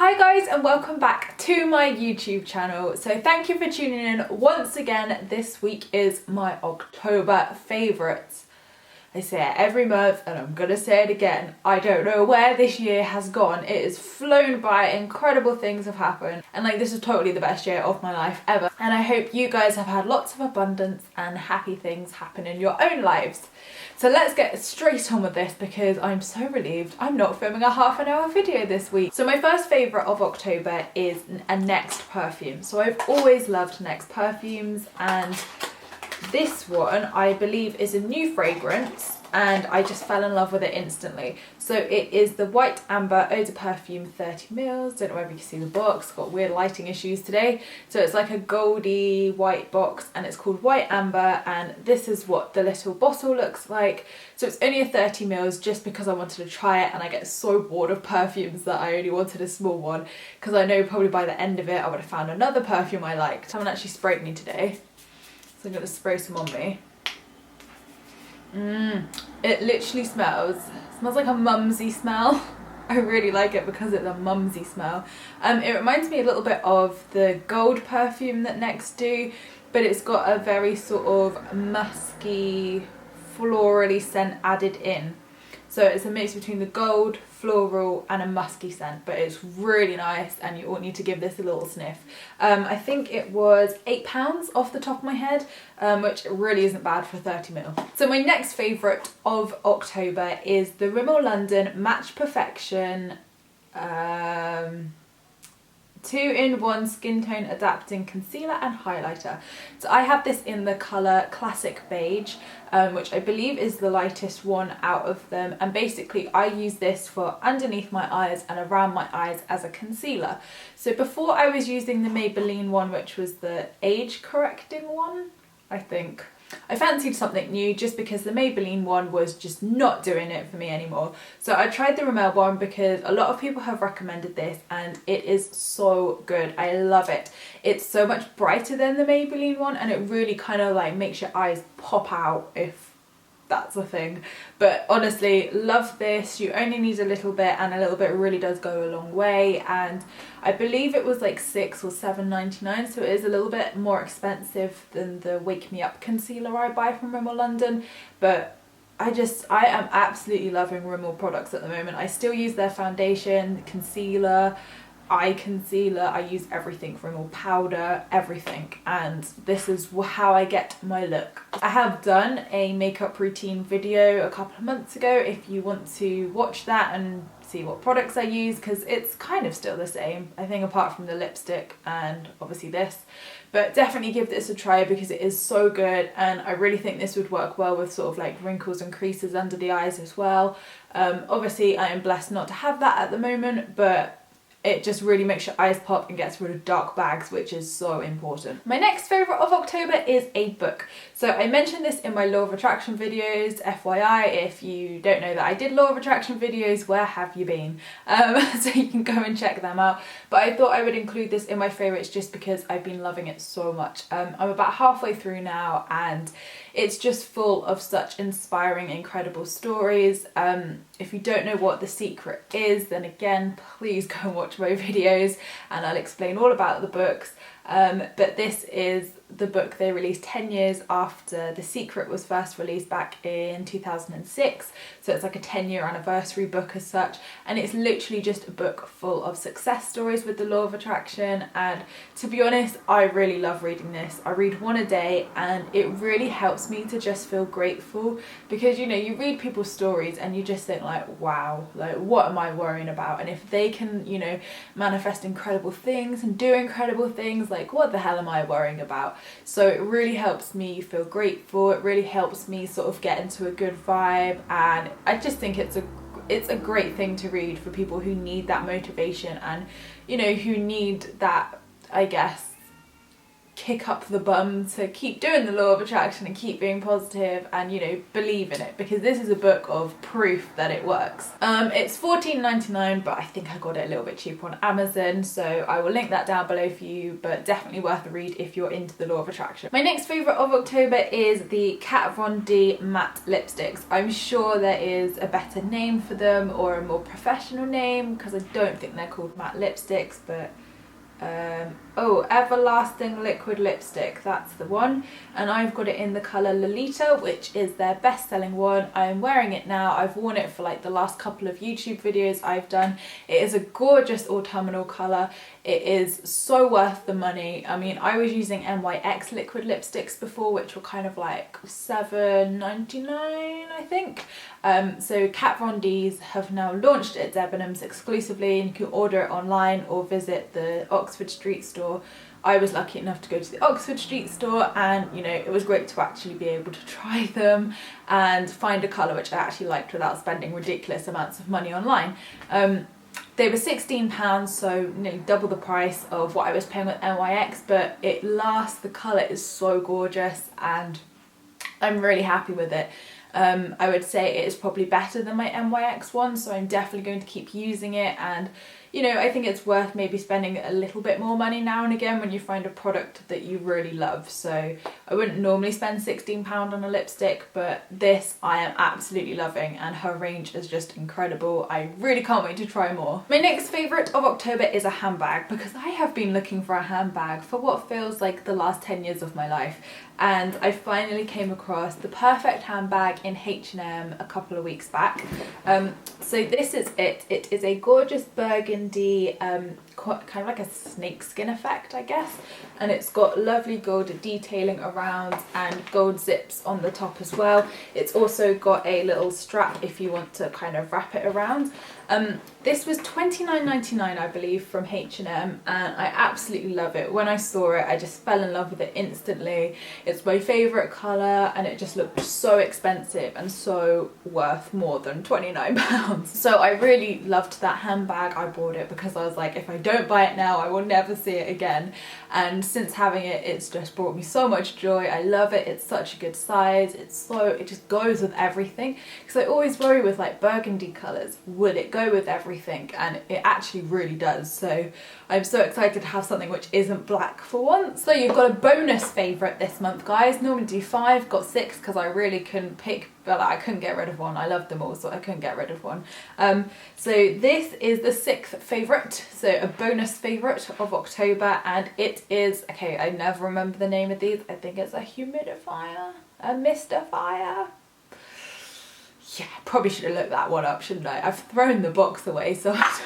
Hi guys, and welcome back to my YouTube channel. So thank you for tuning in once again. This week is my October favourites. I say it every month and I'm gonna say it again. I don't know where this year has gone. It has flown by, incredible things have happened, and like this is totally the best year of my life ever. And I hope you guys have had lots of abundance and happy things happen in your own lives. So let's get straight on with this because I'm so relieved I'm not filming a half-an-hour video this week. So my first favourite of October is a Next perfume. So I've always loved Next perfumes, and this one I believe is a new fragrance and I just fell in love with it instantly. So it is the White Amber Eau de Perfume 30ml. Don't know whether you can see the box, got weird lighting issues today. So it's like a goldy white box and it's called White Amber, and this is what the little bottle looks like. So it's only a 30ml just because I wanted to try it, and I get so bored of perfumes that I only wanted a small one because I know probably by the end of it I would have found another perfume I liked. Someone actually sprayed me today, so I'm going to spray some on me. It literally smells like a mumsy smell. I really like it because it's a mumsy smell. It reminds me a little bit of the gold perfume that Next do, but it's got a very sort of musky, florally scent added in. So it's a mix between the gold, floral and a musky scent, but it's really nice and you all need to give this a little sniff. I think it was £8 off the top of my head, which really isn't bad for 30ml. So my next favourite of October is the Rimmel London Match Perfection 2-in-1 skin tone adapting concealer and highlighter. So I have this in the colour Classic Beige, which I believe is the lightest one out of them, and basically I use this for underneath my eyes and around my eyes as a concealer. So before I was using the Maybelline one, which was the age correcting one, I think. I fancied something new just because the Maybelline one was just not doing it for me anymore. So I tried the Rimmel one because a lot of people have recommended this and it is so good. I love it. It's so much brighter than the Maybelline one and it really kind of like makes your eyes pop out, if that's a thing. But honestly, love this. You only need a little bit and a little bit really does go a long way, and I believe it was like £6 or £7.99, so it is a little bit more expensive than the Wake Me Up concealer I buy from Rimmel London, but I am absolutely loving Rimmel products at the moment. I still use their foundation, concealer, eye concealer, I use everything from Rimmel powder, everything, and this is how I get my look. I have done a makeup routine video a couple of months ago if you want to watch that and see what products I use, because it's kind of still the same, I think, apart from the lipstick and obviously this. But definitely give this a try because it is so good, and I really think this would work well with sort of like wrinkles and creases under the eyes as well. Obviously I am blessed not to have that at the moment, but it just really makes your eyes pop and gets rid of dark bags, which is so important. My next favourite of October is a book. So I mentioned this in my Law of Attraction videos, FYI, if you don't know that I did Law of Attraction videos, where have you been? So you can go and check them out. But I thought I would include this in my favourites just because I've been loving it so much. I'm about halfway through now and it's just full of such inspiring, incredible stories. If you don't know what The Secret is, then again, please go and watch my videos and I'll explain all about the books. But this is the book they released 10 years after The Secret was first released back in 2006. So it's like a 10-year anniversary book as such, and it's literally just a book full of success stories with the Law of Attraction. And to be honest, I really love reading this. I read one a day and it really helps me to just feel grateful, because you know, you read people's stories and you just think like, wow, like what am I worrying about? And if they can, you know, manifest incredible things and do incredible things, like what the hell am I worrying about? So it really helps me feel grateful. It really helps me sort of get into a good vibe, and I just think it's a great thing to read for people who need that motivation and, you know, who need that, I guess, kick up the bum to keep doing the law of attraction and keep being positive and, you know, believe in it, because this is a book of proof that it works. It's $14.99, but I think I got it a little bit cheaper on Amazon, so I will link that down below for you, but definitely worth a read if you're into the law of attraction. My next favourite of October is the Kat Von D matte lipsticks. I'm sure there is a better name for them or a more professional name, because I don't think they're called matte lipsticks, but oh, Everlasting Liquid Lipstick, that's the one, and I've got it in the colour Lolita, which is their best-selling one. I am wearing it now. I've worn it for like the last couple of YouTube videos I've done. It is a gorgeous autumnal colour. It is so worth the money. I mean, I was using NYX liquid lipsticks before, which were kind of like $7.99, I think. So Kat Von D's have now launched at Debenhams exclusively, and you can order it online or visit the Oxford Street store. I was lucky enough to go to the Oxford Street store, and you know, it was great to actually be able to try them and find a colour which I actually liked without spending ridiculous amounts of money online. They were £16, so nearly double the price of what I was paying with NYX, but it lasts. The colour is so gorgeous and I'm really happy with it. I would say it is probably better than my NYX one, so I'm definitely going to keep using it, and you know, I think it's worth maybe spending a little bit more money now and again when you find a product that you really love. So I wouldn't normally spend £16 on a lipstick, but this I am absolutely loving, and her range is just incredible. I really can't wait to try more. My next favourite of October is a handbag, because I have been looking for a handbag for what feels like the last 10 years of my life, and I finally came across the perfect handbag in H&M a couple of weeks back. So this is it. It is a gorgeous burgundy, kind of like a snakeskin effect, I guess, and it's got lovely gold detailing around and gold zips on the top as well. It's also got a little strap if you want to kind of wrap it around. This was $29.99, I believe, from H&M, and I absolutely love it. When I saw it, I just fell in love with it instantly. It's my favourite colour, and it just looked so expensive and so worth more than £29. So I really loved that handbag. I bought it because I was like, if I don't buy it now, I will never see it again. And since having it, it's just brought me so much joy. I love it. It's such a good size. It just goes with everything. Because I always worry with like burgundy colours, will it go with everything? And it actually really does. So I'm so excited to have something which isn't black for once. So you've got a bonus favourite this month, guys. Normally do 5, got 6 because I really couldn't pick, but I couldn't get rid of one. I loved them all, so I couldn't get rid of one. So this is the 6th favourite, so a bonus favourite of October, and it is, okay, I never remember the name of these. I think it's a humidifier, a mystifier. Yeah, probably should have looked that one up, shouldn't I? I've thrown the box away, so I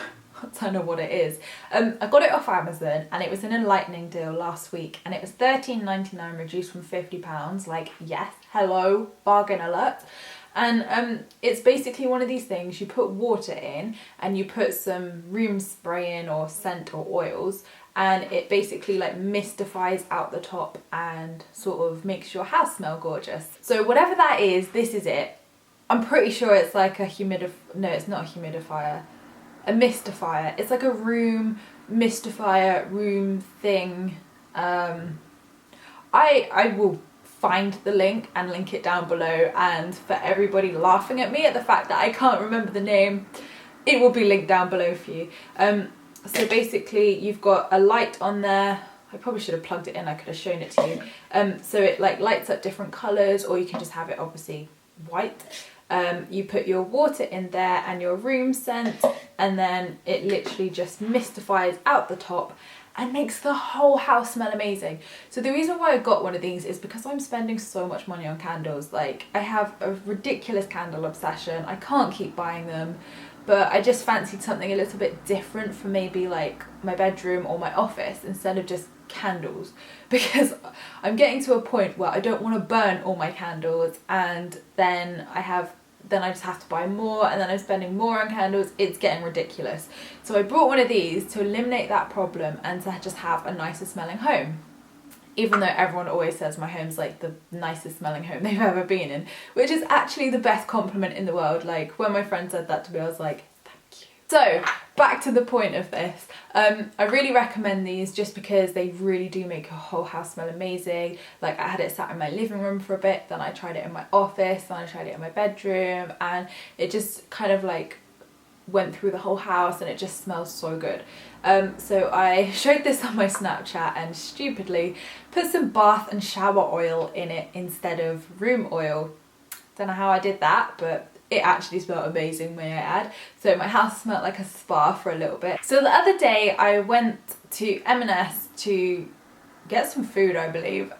don't know what it is. I got it off Amazon, and it was in a lightning deal last week, and it was £13.99 reduced from £50. Like, yes, hello, bargain alert. And it's basically one of these things, you put water in and you put some room spray in or scent or oils, and it basically like mystifies out the top and sort of makes your house smell gorgeous. So whatever that is, this is it. I'm pretty sure it's like a no, it's not a humidifier, a mystifier. It's like a room mystifier, room thing. I will find the link and link it down below, and for everybody laughing at me at the fact that I can't remember the name, it will be linked down below for you. So basically you've got a light on there. I probably should have plugged it in, I could have shown it to you. So it like lights up different colours, or you can just have it obviously white. You put your water in there and your room scent, and then it literally just mystifies out the top and makes the whole house smell amazing. So the reason why I got one of these is because I'm spending so much money on candles. Like, I have a ridiculous candle obsession. I can't keep buying them, but I just fancied something a little bit different for maybe like my bedroom or my office instead of just candles, because I'm getting to a point where I don't want to burn all my candles, and then I just have to buy more, and then I'm spending more on candles. It's getting ridiculous. So I bought one of these to eliminate that problem and to just have a nicer smelling home. Even though everyone always says my home's like the nicest smelling home they've ever been in, which is actually the best compliment in the world. Like, when my friend said that to me, I was like, thank you. So back to the point of this. I really recommend these just because they really do make your whole house smell amazing. Like I had it sat in my living room for a bit, then I tried it in my office, then I tried it in my bedroom, and it just kind of like went through the whole house and it just smells so good. So I showed this on my Snapchat and stupidly put some bath and shower oil in it instead of room oil. Don't know how I did that, but it actually smelled amazing, may I add. So my house smelled like a spa for a little bit. So the other day I went to M&S to get some food, I believe.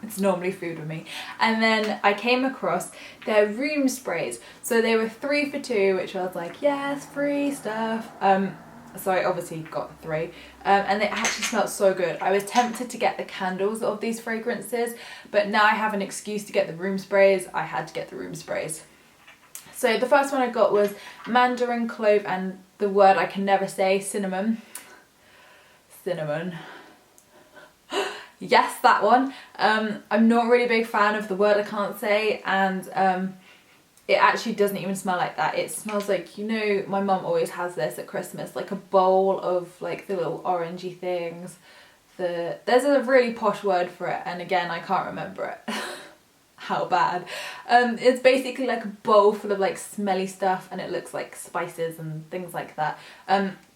It's normally food with me. And then I came across their room sprays. So they were 3 for 2, which I was like, yes, free stuff. So I obviously got 3. And they actually smelled so good. I was tempted to get the candles of these fragrances, but now I have an excuse to get the room sprays. I had to get the room sprays. So the first one I got was mandarin clove and the word I can never say, cinnamon. Cinnamon. Yes, that one. I'm not really a big fan of the word I can't say, and it actually doesn't even smell like that. It smells like, you know, my mum always has this at Christmas, like a bowl of like the little orangey things. There's a really posh word for it, and again, I can't remember it. How bad. It's basically like a bowl full of like smelly stuff, and it looks like spices and things like that.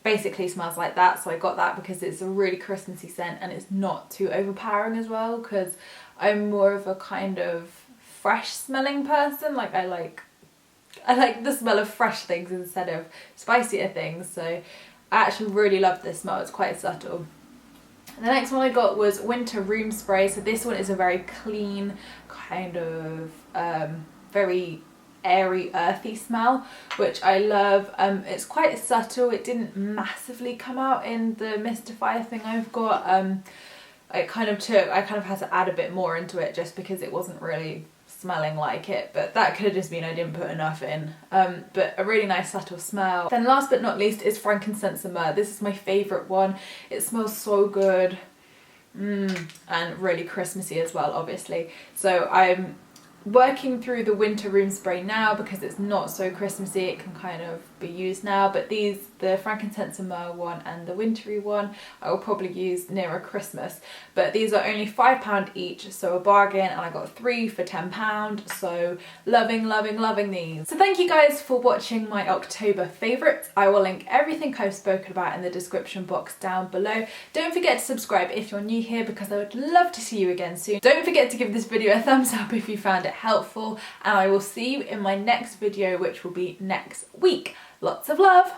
Basically smells like that, so I got that because it's a really Christmassy scent and it's not too overpowering as well, because I'm more of a kind of fresh smelling person. Like I like the smell of fresh things instead of spicier things, so I actually really love this smell. It's quite subtle. The next one I got was winter room spray. So this one is a very clean, kind of very airy, earthy smell, which I love. It's quite subtle. It didn't massively come out in the mystifier thing I've got. I kind of had to add a bit more into it just because it wasn't really smelling like it, but that could have just been I didn't put enough in. But a really nice subtle smell. Then last but not least is frankincense and myrrh. This is my favourite one. It smells so good, and really Christmassy as well, obviously. So I'm working through the winter room spray now because it's not so Christmassy. It can kind of be used now, but the frankincense and myrrh one and the wintry one I will probably use nearer Christmas. But these are only £5 each, so a bargain, and I got 3 for £10, so loving these. So thank you guys for watching my October favourites. I will link everything I've spoken about in the description box down below. Don't forget to subscribe if you're new here, because I would love to see you again soon. Don't forget to give this video a thumbs up if you found it helpful, and I will see you in my next video, which will be next week. Lots of love!